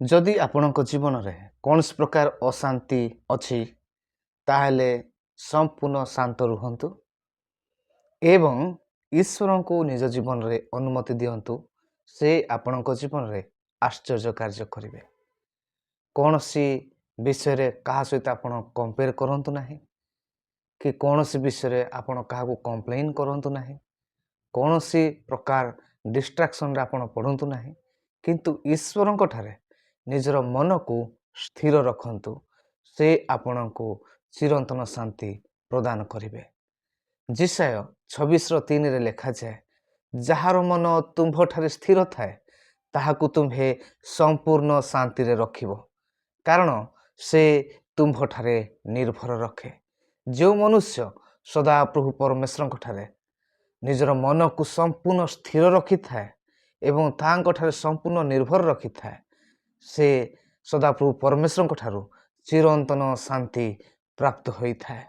ଯଦି ଆପଣଙ୍କ ଜୀବନରେ କୌଣସି ପ୍ରକାର ଅଶାନ୍ତି ଅଛି ତାହେଲେ ସମ୍ପୂର୍ଣ୍ଣ ଶାନ୍ତ ରୁହନ୍ତୁ ଏବଂ ଈଶ୍ୱରଙ୍କୁ ନିଜ ଜୀବନରେ ଅନୁମତି ଦିଅନ୍ତୁ। ସେ ଆପଣଙ୍କ ଜୀବନରେ ଆଶ୍ଚର୍ଯ୍ୟ କାର୍ଯ୍ୟ କରିବେ। କୌଣସି ବିଷୟରେ କାହା ସହିତ ଆପଣ କମ୍ପେୟାର କରନ୍ତୁ ନାହିଁ କି କୌଣସି ବିଷୟରେ ଆପଣ କାହାକୁ କମ୍ପ୍ଲେନ୍ କରନ୍ତୁ ନାହିଁ। କୌଣସି ପ୍ରକାର ଡିଷ୍ଟ୍ରାକ୍ସନରେ ଆପଣ ପଡ଼ନ୍ତୁ ନାହିଁ, କିନ୍ତୁ ଈଶ୍ୱରଙ୍କ ଠାରେ ନିଜର ମନକୁ ସ୍ଥିର ରଖନ୍ତୁ। ସେ ଆପଣଙ୍କୁ ଚିରନ୍ତନ ଶାନ୍ତି ପ୍ରଦାନ କରିବେ। ଯିଶାୟ 26:3 ଲେଖାଯାଏ, ଯାହାର ମନ ତୁମ୍ଭଠାରେ ସ୍ଥିର ଥାଏ ତାହାକୁ ତୁମ୍ଭେ ସମ୍ପୂର୍ଣ୍ଣ ଶାନ୍ତିରେ ରଖିବ, କାରଣ ସେ ତୁମ୍ଭଠାରେ ନିର୍ଭର ରଖେ। ଯେଉଁ ମନୁଷ୍ୟ ସଦାପ୍ରଭୁ ପରମେଶ୍ୱରଙ୍କ ଠାରେ ନିଜର ମନକୁ ସମ୍ପୂର୍ଣ୍ଣ ସ୍ଥିର ରଖିଥାଏ ଏବଂ ତାହାଙ୍କଠାରେ ସମ୍ପୂର୍ଣ୍ଣ ନିର୍ଭର ରଖିଥାଏ, ସେ ସଦାପ୍ରଭୁ ପରମେଶ୍ୱରଙ୍କ ଠାରୁ ଚିରନ୍ତନ ଶାନ୍ତି ପ୍ରାପ୍ତ ହୋଇଥାଏ।